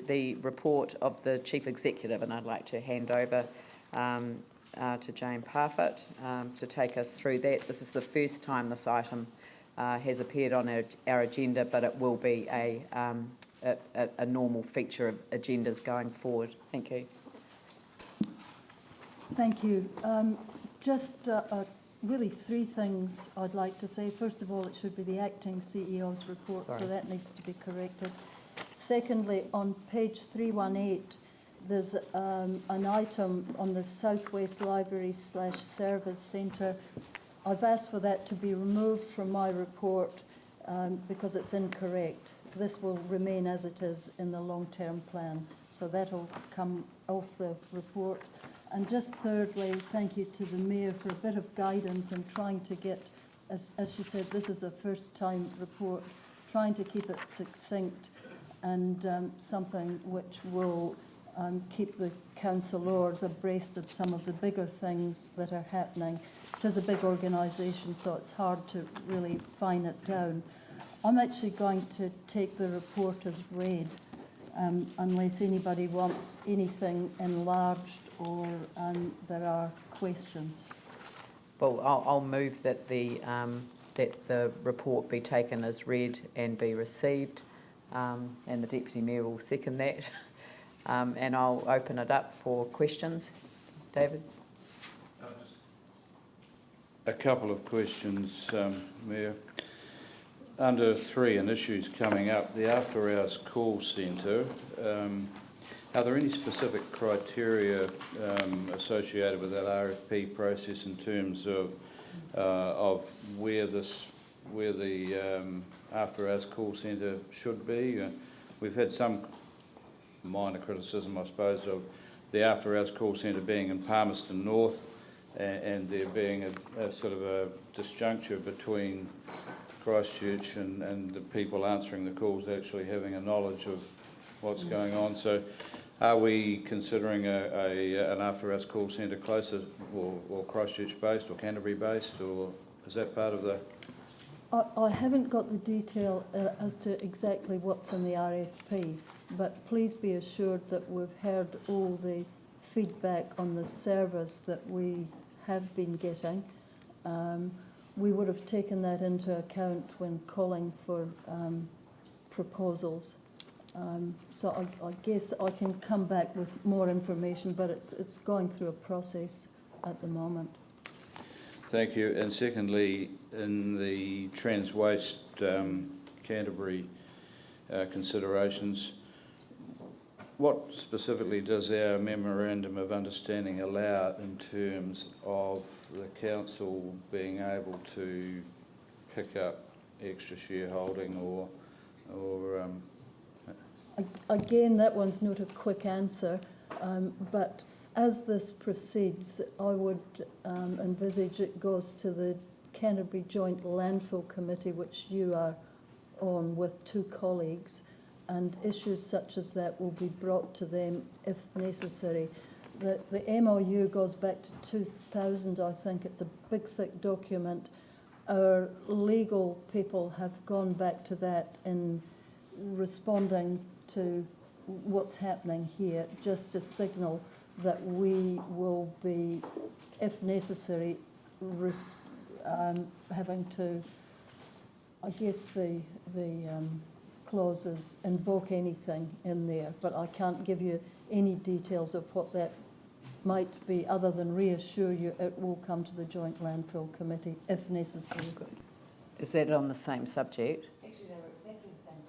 the report of the Chief Executive, and I'd like to hand over to Jane Parfitt to take us through that. This is the first time this item has appeared on our agenda, but it will be a normal feature of agendas going forward. Thank you. Thank you. Just really three things I'd like to say. First of all, it should be the acting CEO's report, so that needs to be corrected. Secondly, on page 318, there's an item on the Southwest Library / Service Centre. I've asked for that to be removed from my report because it's incorrect. This will remain as it is in the long-term plan, so that'll come off the report. And just thirdly, thank you to the Mayor for a bit of guidance in trying to get, as she said, this is a first-time report, trying to keep it succinct and something which will keep the councillors abreast of some of the bigger things that are happening. It is a big organisation, so it's hard to really fine it down. I'm actually going to take the report as read, unless anybody wants anything enlarged or there are questions. Well, I'll move that the report be taken as read and be received, and the Deputy Mayor will second that. And I'll open it up for questions. David? A couple of questions, Mayor. Under 3 and issues coming up, the after-hours call centre, are there any specific criteria associated with that RFP process in terms of where the after-hours call centre should be? We've had some minor criticism, I suppose, of the after-hours call centre being in Palmerston North and there being a sort of a disjuncture between Christchurch and the people answering the calls actually having a knowledge of what's going on. So are we considering an after-hours call centre closer or Christchurch-based or Canterbury-based, or is that part of the... I haven't got the detail as to exactly what's in the RFP, but please be assured that we've heard all the feedback on the service that we have been getting. We would have taken that into account when calling for proposals. So I guess I can come back with more information, but it's going through a process at the moment. Thank you. And secondly, in the Trans-Waste Canterbury considerations, what specifically does our Memorandum of Understanding allow in terms of the council being able to pick up extra shareholding or Again, that one's not a quick answer, but as this proceeds, I would envisage it goes to the Canterbury Joint Landfill Committee, which you are on with 2 colleagues, and issues such as that will be brought to them if necessary. The MOU goes back to 2000, I think. It's a big, thick document. Our legal people have gone back to that in responding to what's happening here, just to signal that we will be, if necessary, having to, I guess the clauses invoke anything in there, but I can't give you any details of what that might be other than reassure you it will come to the Joint Landfill Committee if necessary. Is that on the same subject? Actually, they were exactly the same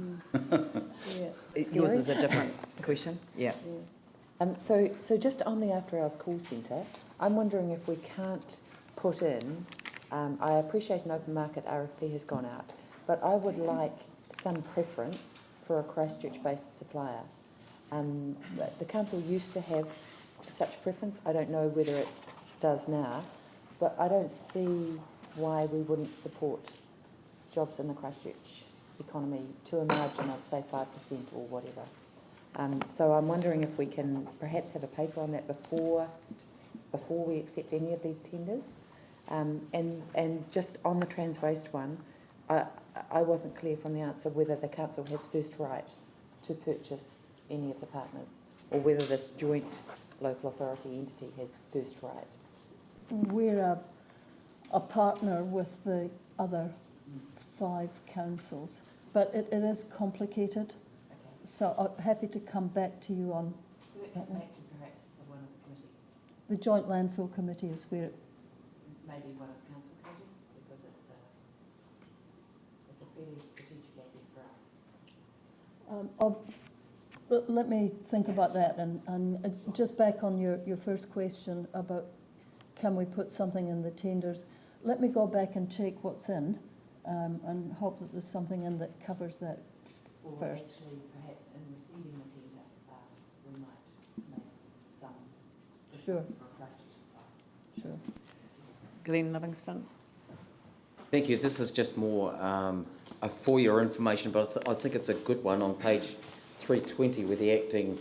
2 questions. Yeah. Yours is a different question? Yeah. So just on the after-hours call centre, I'm wondering if we can't put in, I appreciate an open market RFP has gone out, but I would like some preference for a Christchurch-based supplier. The council used to have such preference. I don't know whether it does now, but I don't see why we wouldn't support jobs in the Christchurch economy to a margin of, say, 5% or whatever. So I'm wondering if we can perhaps have a paper on that before we accept any of these tenders. And just on the trans waste one, I wasn't clear from the answer whether the council has first right to purchase any of the partners, or whether this joint local authority entity has first right. We're a partner with the other 5 councils, but it is complicated. Okay. So I'm happy to come back to you on Could it come back to perhaps one of the committees? the Joint Landfill Committee is where it, Maybe one of the council committees, because it's a fairly strategic asset for us. but let me think about that and just back on your first question about can we put something in the tenders. Let me go back and check what's in and hope that there's something in that covers that Or first. actually, perhaps in receiving the tender, we might make some Sure. difference for a Christchurch supply. Sure. Glenn Livingston? Thank you. This is just more for your information, but I think it's a good one on page 320 where the acting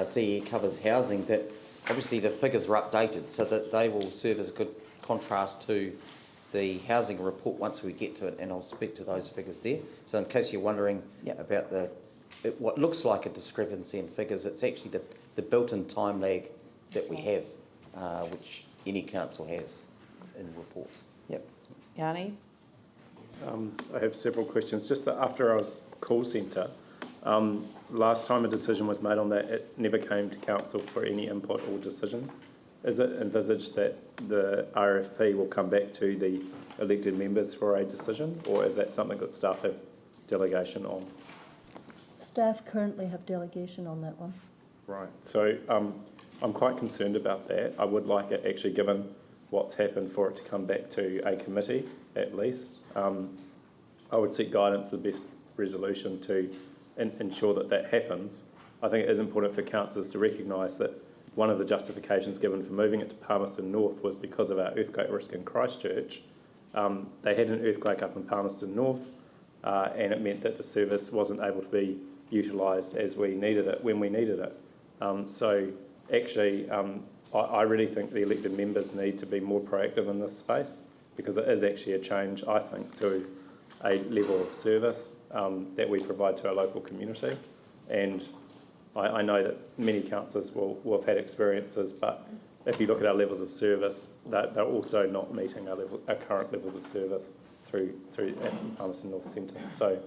CE covers housing, that obviously the figures are updated so that they will serve as a good contrast to the housing report once we get to it, and I'll speak to those figures there. So in case you're wondering about what looks like a discrepancy in figures, it's actually the built-in time lag that we have, which any council has in reports. Yep. Yanni? I have several questions. Just the after-hours call centre, last time a decision was made on that, it never came to council for any input or decision. Is it envisaged that the RFP will come back to the elected members for a decision, or is that something that staff have delegation on? Staff currently have delegation on that one. Right. So I'm quite concerned about that. I would like it actually, given what's happened, for it to come back to a committee at least. I would seek guidance, the best resolution to ensure that that happens. I think it is important for councillors to recognise that one of the justifications given for moving it to Palmerston North was because of our earthquake risk in Christchurch. They had an earthquake up in Palmerston North, and it meant that the service wasn't able to be utilised as we needed it when we needed it. So actually, I really think the elected members need to be more proactive in this space, because it is actually a change, I think, to a level of service that we provide to our local community. And I know that many councillors will have had experiences, but if you look at our levels of service, they're also not meeting our current levels of service through at Palmerston North Centre. So,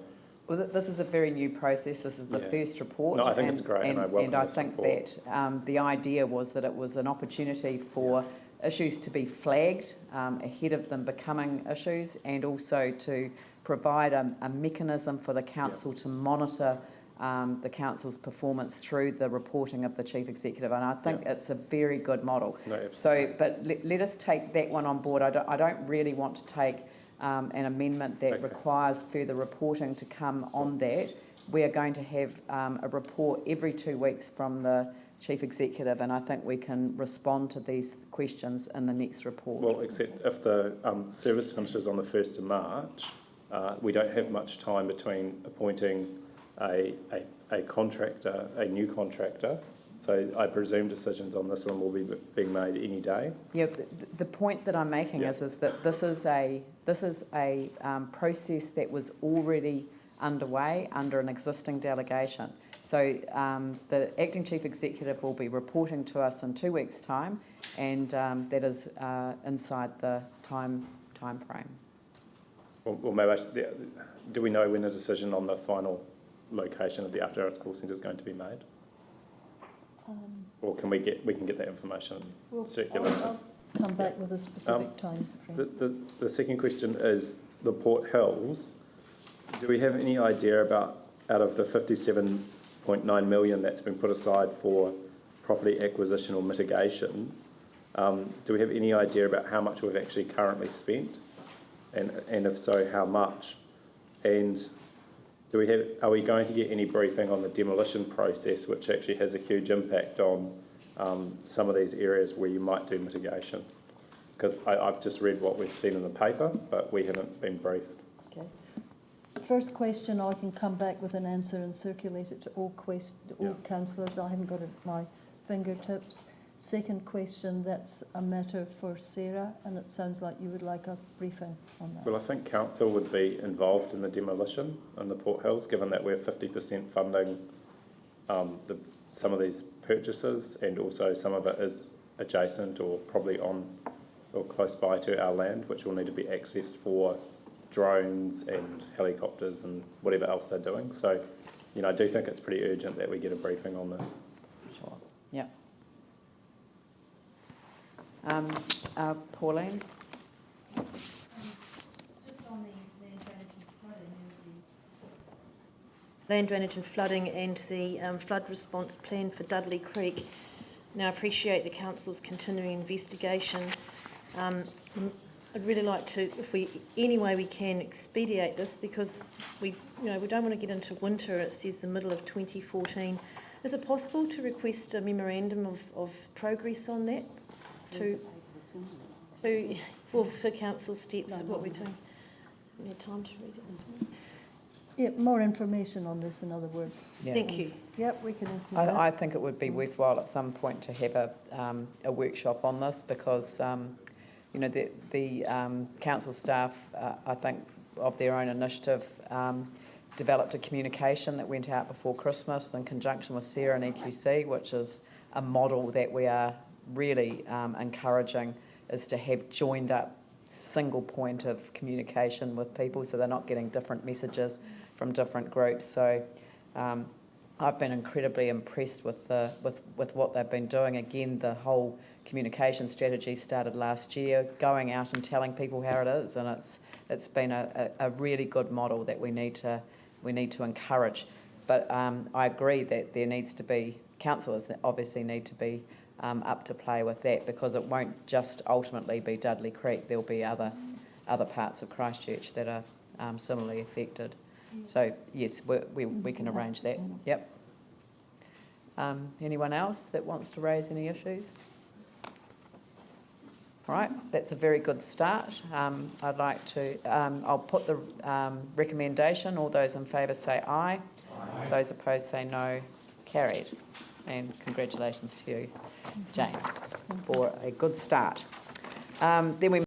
Well, this is a very new process. This is the first report. No, I think it's great, and I welcome I this think report. that the idea was that it was an opportunity for issues to be flagged ahead of them becoming issues, and also to provide a mechanism for the council to monitor the council's performance through the reporting of the chief executive, and I think it's a very good model. No, absolutely. So, but let us take that one on board. I don't really want to take an amendment that requires further reporting to come on that. We are going to have a report every 2 weeks from the chief executive, and I think we can respond to these questions in the next report. well, except if the service finishes on the 1st of March, we don't have much time between appointing a contractor, a new contractor. So I presume decisions on this one will be being made any day. Yeah, the point that I'm making is that this is a process that was already underway under an existing delegation. So the acting chief executive will be reporting to us in 2 weeks' time, and that is inside the time frame. Well, maybe do we know when a decision on the final location of the after-hours call centre is going to be made? Or can we get that information circulated? I'll come back with a specific time frame. The second question is the Port Hills. Do we have any idea about, out of the 57.9 million that's been put aside for property acquisition or mitigation, do we have any idea about how much we've actually currently spent? And if so, how much? And are we going to get any briefing on the demolition process, which actually has a huge impact on some of these areas where you might do mitigation? Because I've just read what we've seen in the paper, but we haven't been briefed. Okay. First question, I can come back with an answer and circulate it to all councillors. I haven't got it at my fingertips. Second question, that's a matter for Sarah, and it sounds like you would like a briefing on that. Well, I think council would be involved in the demolition in the Port Hills, given that we're 50% funding some of these purchases, and also some of it is adjacent or probably on or close by to our land, which will need to be accessed for drones and helicopters and whatever else they're doing. So, I do think it's pretty urgent that we get a briefing on this. Sure. Yeah. Pauline? Just on the land drainage and flooding and the flood response plan for Dudley Creek. Now, I appreciate the council's continuing investigation. I'd really like to, if we, any way we can, expedite this, because we don't want to get into winter. It says the middle of 2014. Is it possible to request a memorandum of progress on that for council steps? What we're doing. We had time to read it this morning. Yeah, more information on this, in other words. Yeah. Thank you. Yep, we can include that. I think it would be worthwhile at some point to have a workshop on this, because the council staff, I think, of their own initiative, developed a communication that went out before Christmas in conjunction with Sarah and EQC, which is a model that we are really encouraging, is to have joined up single point of communication with people, so they're not getting different messages from different groups. So I've been incredibly impressed with what they've been doing. Again, the whole communication strategy started last year, going out and telling people how it is, and it's been a really good model that we need to encourage. But I agree that there needs to be, councillors obviously need to be up to play with that, because it won't just ultimately be Dudley Creek. There'll be other parts of Christchurch that are similarly affected. So yes, we can arrange that. Yep. Anyone else that wants to raise any issues? All right, that's a very good start. I'd like to, I'll put the recommendation. All those in favour say aye. Aye. Those opposed say no. Carried. And congratulations to you, Jane, for a good start. Then we